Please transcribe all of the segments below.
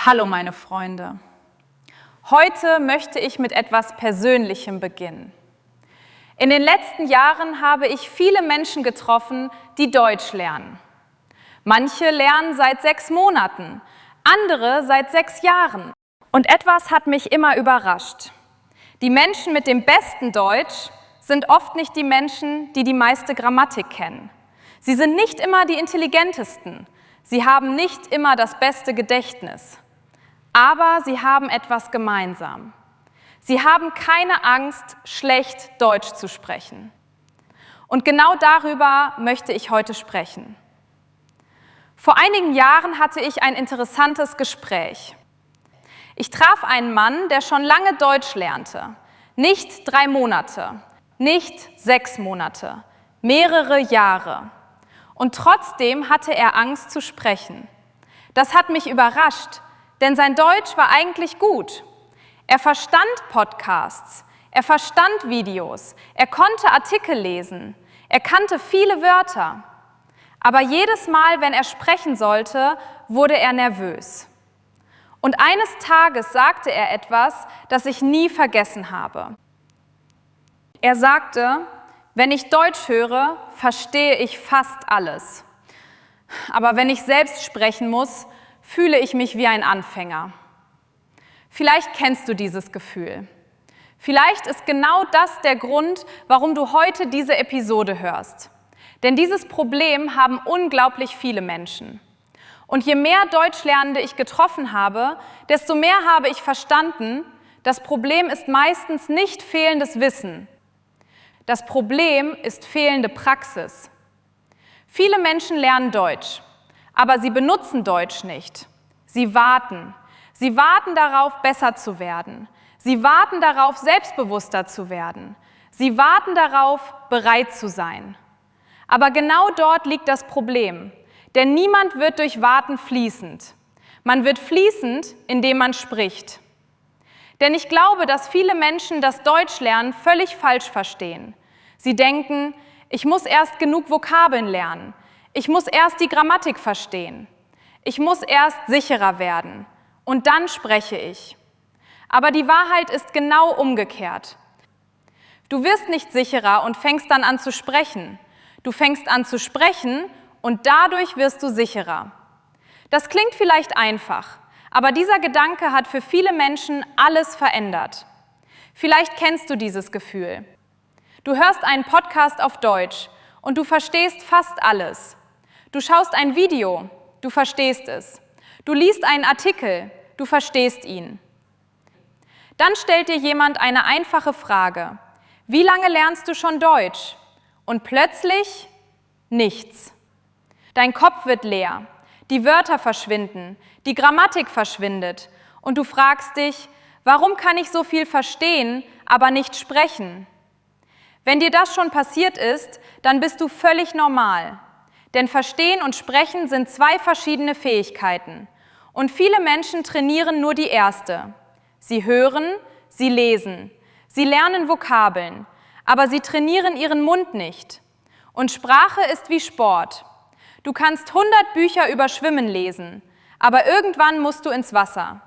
Hallo meine Freunde. Heute möchte ich mit etwas Persönlichem beginnen. In den letzten Jahren habe ich viele Menschen getroffen, die Deutsch lernen. Manche lernen seit 6 Monaten, andere seit 6 Jahren. Und etwas hat mich immer überrascht. Die Menschen mit dem besten Deutsch sind oft nicht die Menschen, die die meiste Grammatik kennen. Sie sind nicht immer die intelligentesten. Sie haben nicht immer das beste Gedächtnis. Aber sie haben etwas gemeinsam. Sie haben keine Angst, schlecht Deutsch zu sprechen. Und genau darüber möchte ich heute sprechen. Vor einigen Jahren hatte ich ein interessantes Gespräch. Ich traf einen Mann, der schon lange Deutsch lernte. Nicht 3 Monate, nicht 6 Monate, mehrere Jahre. Und trotzdem hatte er Angst zu sprechen. Das hat mich überrascht, denn sein Deutsch war eigentlich gut. Er verstand Podcasts, er verstand Videos, er konnte Artikel lesen, er kannte viele Wörter. Aber jedes Mal, wenn er sprechen sollte, wurde er nervös. Und eines Tages sagte er etwas, das ich nie vergessen habe. Er sagte: Wenn ich Deutsch höre, verstehe ich fast alles. Aber wenn ich selbst sprechen muss, fühle ich mich wie ein Anfänger. Vielleicht kennst du dieses Gefühl. Vielleicht ist genau das der Grund, warum du heute diese Episode hörst. Denn dieses Problem haben unglaublich viele Menschen. Und je mehr Deutschlernende ich getroffen habe, desto mehr habe ich verstanden, das Problem ist meistens nicht fehlendes Wissen. Das Problem ist fehlende Praxis. Viele Menschen lernen Deutsch, aber sie benutzen Deutsch nicht. Sie warten. Sie warten darauf, besser zu werden. Sie warten darauf, selbstbewusster zu werden. Sie warten darauf, bereit zu sein. Aber genau dort liegt das Problem, denn niemand wird durch Warten fließend. Man wird fließend, indem man spricht. Denn ich glaube, dass viele Menschen das Deutschlernen völlig falsch verstehen. Sie denken, ich muss erst genug Vokabeln lernen. Ich muss erst die Grammatik verstehen. Ich muss erst sicherer werden. Und dann spreche ich. Aber die Wahrheit ist genau umgekehrt. Du wirst nicht sicherer und fängst dann an zu sprechen. Du fängst an zu sprechen und dadurch wirst du sicherer. Das klingt vielleicht einfach, aber dieser Gedanke hat für viele Menschen alles verändert. Vielleicht kennst du dieses Gefühl. Du hörst einen Podcast auf Deutsch und du verstehst fast alles. Du schaust ein Video, du verstehst es. Du liest einen Artikel, du verstehst ihn. Dann stellt dir jemand eine einfache Frage: Wie lange lernst du schon Deutsch? Und plötzlich nichts. Dein Kopf wird leer, die Wörter verschwinden, die Grammatik verschwindet und du fragst dich: Warum kann ich so viel verstehen, aber nicht sprechen? Wenn dir das schon passiert ist, dann bist du völlig normal. Denn Verstehen und Sprechen sind 2 verschiedene Fähigkeiten. Und viele Menschen trainieren nur die erste. Sie hören, sie lesen, sie lernen Vokabeln, aber sie trainieren ihren Mund nicht. Und Sprache ist wie Sport. Du kannst 100 Bücher über Schwimmen lesen, aber irgendwann musst du ins Wasser.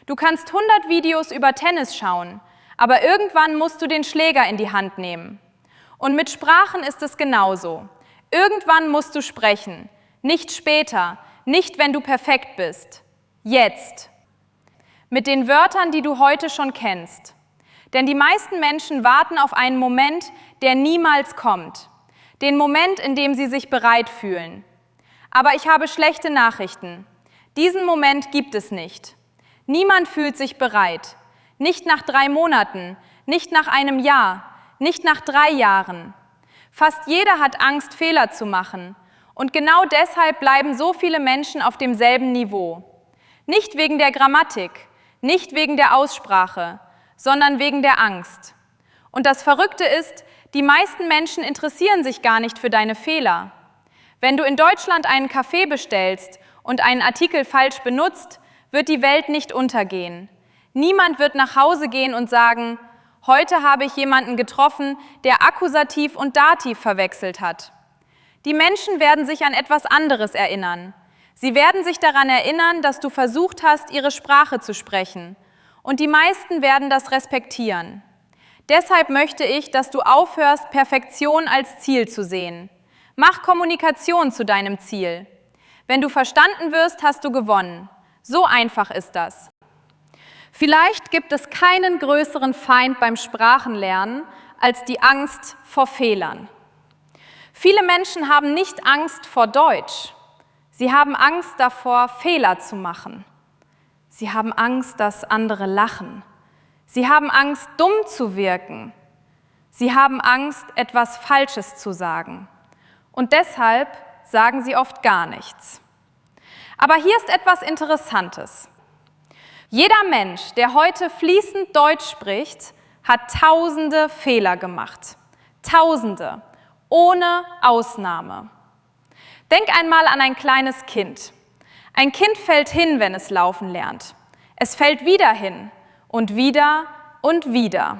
Du kannst 100 Videos über Tennis schauen, aber irgendwann musst du den Schläger in die Hand nehmen. Und mit Sprachen ist es genauso. Irgendwann musst du sprechen, nicht später, nicht wenn du perfekt bist. Jetzt. Mit den Wörtern, die du heute schon kennst. Denn die meisten Menschen warten auf einen Moment, der niemals kommt. Den Moment, in dem sie sich bereit fühlen. Aber ich habe schlechte Nachrichten. Diesen Moment gibt es nicht. Niemand fühlt sich bereit. Nicht nach 3 Monaten, nicht nach einem Jahr, nicht nach 3 Jahren. Fast jeder hat Angst, Fehler zu machen. Und genau deshalb bleiben so viele Menschen auf demselben Niveau. Nicht wegen der Grammatik, nicht wegen der Aussprache, sondern wegen der Angst. Und das Verrückte ist, die meisten Menschen interessieren sich gar nicht für deine Fehler. Wenn du in Deutschland einen Kaffee bestellst und einen Artikel falsch benutzt, wird die Welt nicht untergehen. Niemand wird nach Hause gehen und sagen: Heute habe ich jemanden getroffen, der Akkusativ und Dativ verwechselt hat. Die Menschen werden sich an etwas anderes erinnern. Sie werden sich daran erinnern, dass du versucht hast, ihre Sprache zu sprechen. Und die meisten werden das respektieren. Deshalb möchte ich, dass du aufhörst, Perfektion als Ziel zu sehen. Mach Kommunikation zu deinem Ziel. Wenn du verstanden wirst, hast du gewonnen. So einfach ist das. Vielleicht gibt es keinen größeren Feind beim Sprachenlernen als die Angst vor Fehlern. Viele Menschen haben nicht Angst vor Deutsch. Sie haben Angst davor, Fehler zu machen. Sie haben Angst, dass andere lachen. Sie haben Angst, dumm zu wirken. Sie haben Angst, etwas Falsches zu sagen. Und deshalb sagen sie oft gar nichts. Aber hier ist etwas Interessantes. Jeder Mensch, der heute fließend Deutsch spricht, hat tausende Fehler gemacht. Tausende, ohne Ausnahme. Denk einmal an ein kleines Kind. Ein Kind fällt hin, wenn es laufen lernt. Es fällt wieder hin und wieder und wieder.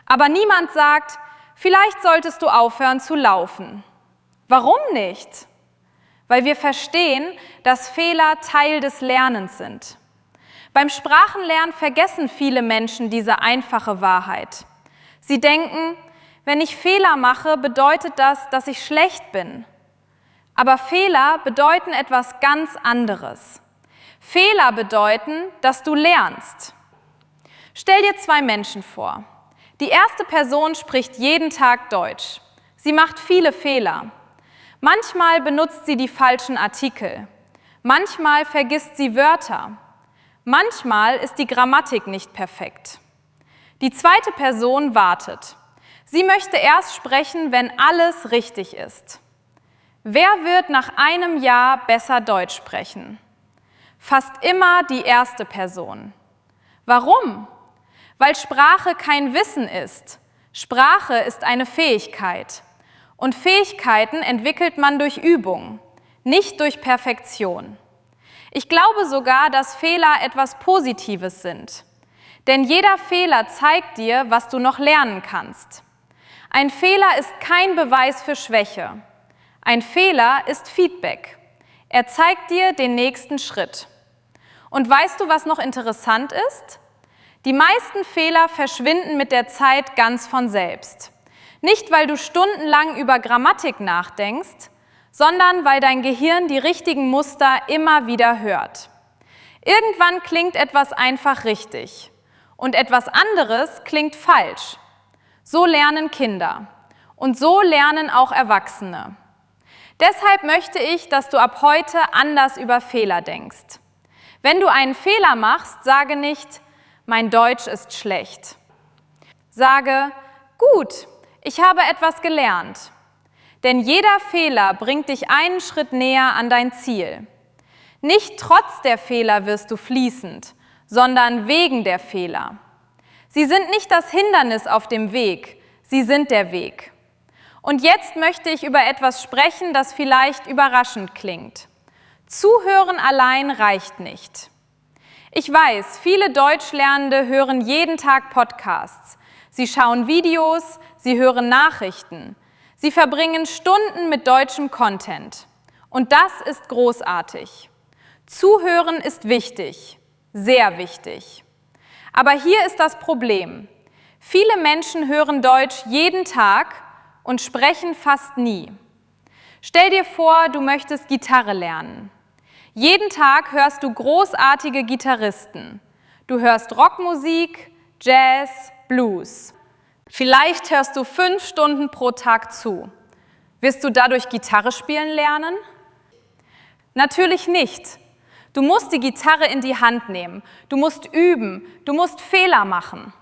Aber niemand sagt, vielleicht solltest du aufhören zu laufen. Warum nicht? Weil wir verstehen, dass Fehler Teil des Lernens sind. Beim Sprachenlernen vergessen viele Menschen diese einfache Wahrheit. Sie denken, wenn ich Fehler mache, bedeutet das, dass ich schlecht bin. Aber Fehler bedeuten etwas ganz anderes. Fehler bedeuten, dass du lernst. Stell dir zwei Menschen vor. Die erste Person spricht jeden Tag Deutsch. Sie macht viele Fehler. Manchmal benutzt sie die falschen Artikel. Manchmal vergisst sie Wörter. Manchmal ist die Grammatik nicht perfekt. Die zweite Person wartet. Sie möchte erst sprechen, wenn alles richtig ist. Wer wird nach einem Jahr besser Deutsch sprechen? Fast immer die erste Person. Warum? Weil Sprache kein Wissen ist. Sprache ist eine Fähigkeit. Und Fähigkeiten entwickelt man durch Übung, nicht durch Perfektion. Ich glaube sogar, dass Fehler etwas Positives sind. Denn jeder Fehler zeigt dir, was du noch lernen kannst. Ein Fehler ist kein Beweis für Schwäche. Ein Fehler ist Feedback. Er zeigt dir den nächsten Schritt. Und weißt du, was noch interessant ist? Die meisten Fehler verschwinden mit der Zeit ganz von selbst. Nicht, weil du stundenlang über Grammatik nachdenkst, sondern weil dein Gehirn die richtigen Muster immer wieder hört. Irgendwann klingt etwas einfach richtig und etwas anderes klingt falsch. So lernen Kinder und so lernen auch Erwachsene. Deshalb möchte ich, dass du ab heute anders über Fehler denkst. Wenn du einen Fehler machst, sage nicht, mein Deutsch ist schlecht. Sage, gut, ich habe etwas gelernt. Denn jeder Fehler bringt dich einen Schritt näher an dein Ziel. Nicht trotz der Fehler wirst du fließend, sondern wegen der Fehler. Sie sind nicht das Hindernis auf dem Weg, sie sind der Weg. Und jetzt möchte ich über etwas sprechen, das vielleicht überraschend klingt. Zuhören allein reicht nicht. Ich weiß, viele Deutschlernende hören jeden Tag Podcasts. Sie schauen Videos, sie hören Nachrichten. Sie verbringen Stunden mit deutschem Content. Und das ist großartig. Zuhören ist wichtig, sehr wichtig. Aber hier ist das Problem. Viele Menschen hören Deutsch jeden Tag und sprechen fast nie. Stell dir vor, du möchtest Gitarre lernen. Jeden Tag hörst du großartige Gitarristen. Du hörst Rockmusik, Jazz, Blues. Vielleicht hörst du 5 Stunden pro Tag zu. Wirst du dadurch Gitarre spielen lernen? Natürlich nicht. Du musst die Gitarre in die Hand nehmen. Du musst üben. Du musst Fehler machen.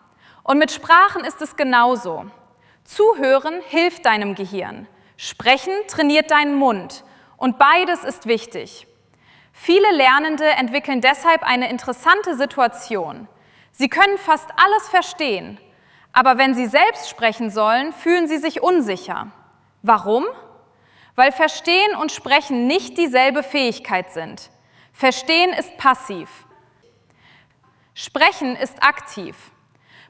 Und mit Sprachen ist es genauso. Zuhören hilft deinem Gehirn. Sprechen trainiert deinen Mund. Und beides ist wichtig. Viele Lernende entwickeln deshalb eine interessante Situation. Sie können fast alles verstehen. Aber wenn sie selbst sprechen sollen, fühlen sie sich unsicher. Warum? Weil Verstehen und Sprechen nicht dieselbe Fähigkeit sind. Verstehen ist passiv. Sprechen ist aktiv.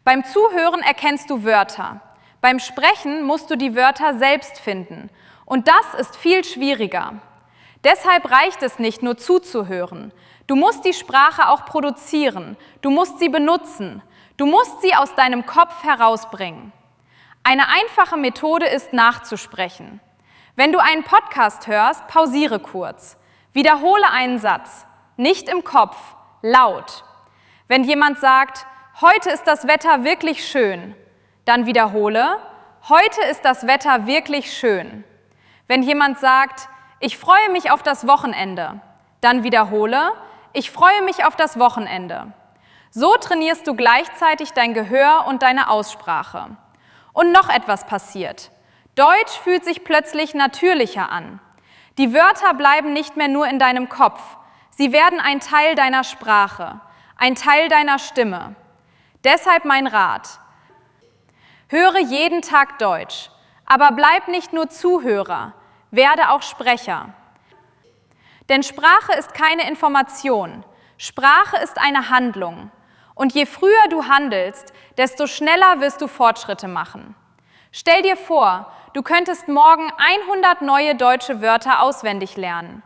Beim Zuhören erkennst du Wörter. Beim Sprechen musst du die Wörter selbst finden. Und das ist viel schwieriger. Deshalb reicht es nicht, nur zuzuhören. Du musst die Sprache auch produzieren. Du musst sie benutzen. Du musst sie aus deinem Kopf herausbringen. Eine einfache Methode ist, nachzusprechen. Wenn du einen Podcast hörst, pausiere kurz. Wiederhole einen Satz. Nicht im Kopf, laut. Wenn jemand sagt, heute ist das Wetter wirklich schön, dann wiederhole, heute ist das Wetter wirklich schön. Wenn jemand sagt, ich freue mich auf das Wochenende, dann wiederhole, ich freue mich auf das Wochenende. So trainierst du gleichzeitig dein Gehör und deine Aussprache. Und noch etwas passiert. Deutsch fühlt sich plötzlich natürlicher an. Die Wörter bleiben nicht mehr nur in deinem Kopf. Sie werden ein Teil deiner Sprache, ein Teil deiner Stimme. Deshalb mein Rat. Höre jeden Tag Deutsch, aber bleib nicht nur Zuhörer, werde auch Sprecher. Denn Sprache ist keine Information, Sprache ist eine Handlung. Und je früher du handelst, desto schneller wirst du Fortschritte machen. Stell dir vor, du könntest morgen 100 neue deutsche Wörter auswendig lernen.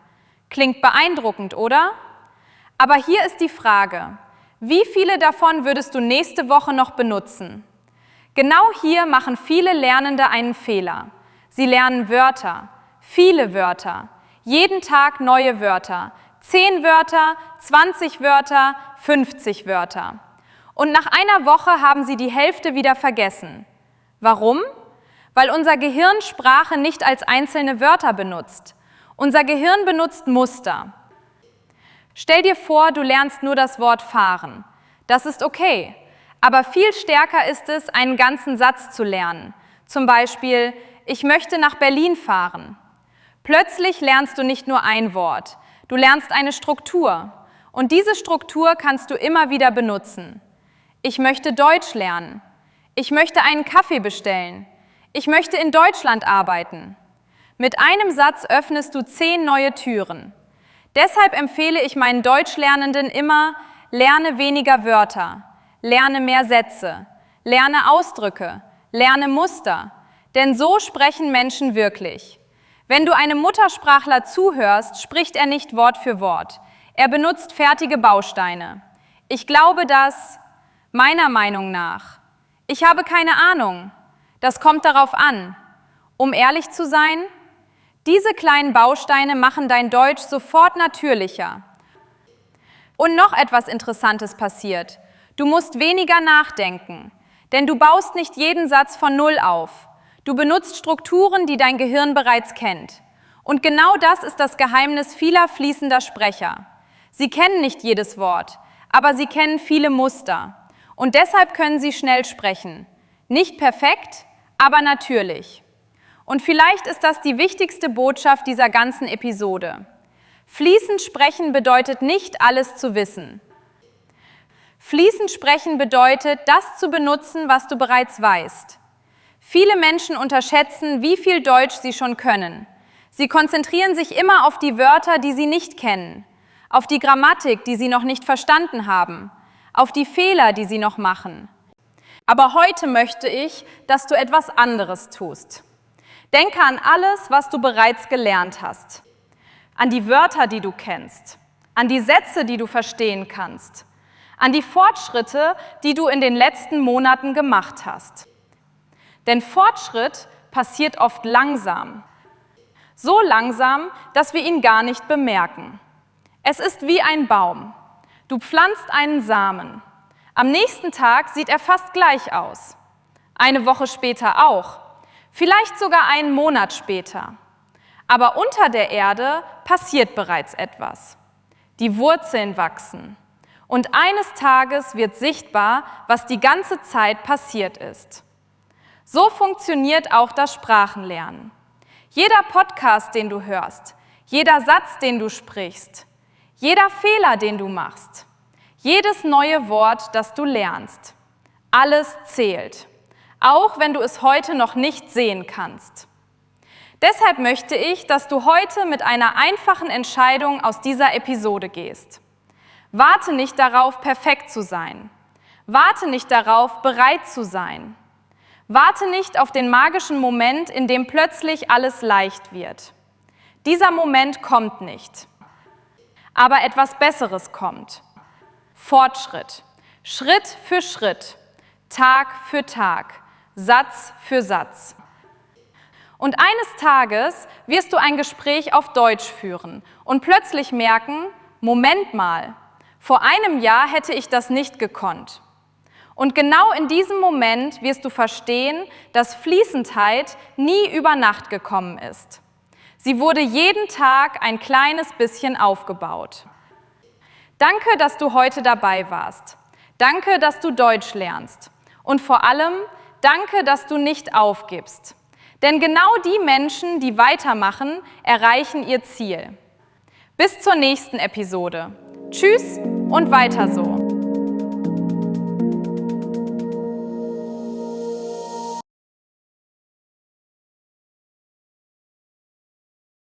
Klingt beeindruckend, oder? Aber hier ist die Frage, wie viele davon würdest du nächste Woche noch benutzen? Genau hier machen viele Lernende einen Fehler. Sie lernen Wörter, viele Wörter, jeden Tag neue Wörter, 10 Wörter, 20 Wörter, 50 Wörter. Und nach einer Woche haben sie die Hälfte wieder vergessen. Warum? Weil unser Gehirn Sprache nicht als einzelne Wörter benutzt. Unser Gehirn benutzt Muster. Stell dir vor, du lernst nur das Wort fahren. Das ist okay, aber viel stärker ist es, einen ganzen Satz zu lernen. Zum Beispiel, ich möchte nach Berlin fahren. Plötzlich lernst du nicht nur ein Wort, du lernst eine Struktur. Und diese Struktur kannst du immer wieder benutzen. Ich möchte Deutsch lernen. Ich möchte einen Kaffee bestellen. Ich möchte in Deutschland arbeiten. Mit einem Satz öffnest du 10 neue Türen. Deshalb empfehle ich meinen Deutschlernenden immer, lerne weniger Wörter, lerne mehr Sätze, lerne Ausdrücke, lerne Muster. Denn so sprechen Menschen wirklich. Wenn du einem Muttersprachler zuhörst, spricht er nicht Wort für Wort. Er benutzt fertige Bausteine. Ich glaube, dass, meiner Meinung nach, ich habe keine Ahnung. Das kommt darauf an. Um ehrlich zu sein, diese kleinen Bausteine machen dein Deutsch sofort natürlicher. Und noch etwas Interessantes passiert. Du musst weniger nachdenken, denn du baust nicht jeden Satz von Null auf. Du benutzt Strukturen, die dein Gehirn bereits kennt. Und genau das ist das Geheimnis vieler fließender Sprecher. Sie kennen nicht jedes Wort, aber sie kennen viele Muster. Und deshalb können sie schnell sprechen. Nicht perfekt, aber natürlich. Und vielleicht ist das die wichtigste Botschaft dieser ganzen Episode. Fließend sprechen bedeutet nicht, alles zu wissen. Fließend sprechen bedeutet, das zu benutzen, was du bereits weißt. Viele Menschen unterschätzen, wie viel Deutsch sie schon können. Sie konzentrieren sich immer auf die Wörter, die sie nicht kennen, auf die Grammatik, die sie noch nicht verstanden haben, auf die Fehler, die sie noch machen. Aber heute möchte ich, dass du etwas anderes tust. Denke an alles, was du bereits gelernt hast. An die Wörter, die du kennst, an die Sätze, die du verstehen kannst, an die Fortschritte, die du in den letzten Monaten gemacht hast. Denn Fortschritt passiert oft langsam. So langsam, dass wir ihn gar nicht bemerken. Es ist wie ein Baum. Du pflanzt einen Samen. Am nächsten Tag sieht er fast gleich aus. Eine Woche später auch. Vielleicht sogar einen Monat später. Aber unter der Erde passiert bereits etwas. Die Wurzeln wachsen. Und eines Tages wird sichtbar, was die ganze Zeit passiert ist. So funktioniert auch das Sprachenlernen. Jeder Podcast, den du hörst, jeder Satz, den du sprichst, jeder Fehler, den du machst, jedes neue Wort, das du lernst, alles zählt, auch wenn du es heute noch nicht sehen kannst. Deshalb möchte ich, dass du heute mit einer einfachen Entscheidung aus dieser Episode gehst. Warte nicht darauf, perfekt zu sein. Warte nicht darauf, bereit zu sein. Warte nicht auf den magischen Moment, in dem plötzlich alles leicht wird. Dieser Moment kommt nicht. Aber etwas Besseres kommt. Fortschritt. Schritt für Schritt. Tag für Tag. Satz für Satz. Und eines Tages wirst du ein Gespräch auf Deutsch führen und plötzlich merken, Moment mal, vor einem Jahr hätte ich das nicht gekonnt. Und genau in diesem Moment wirst du verstehen, dass Fließendheit nie über Nacht gekommen ist. Sie wurde jeden Tag ein kleines bisschen aufgebaut. Danke, dass du heute dabei warst. Danke, dass du Deutsch lernst. Und vor allem, danke, dass du nicht aufgibst. Denn genau die Menschen, die weitermachen, erreichen ihr Ziel. Bis zur nächsten Episode. Tschüss und weiter so.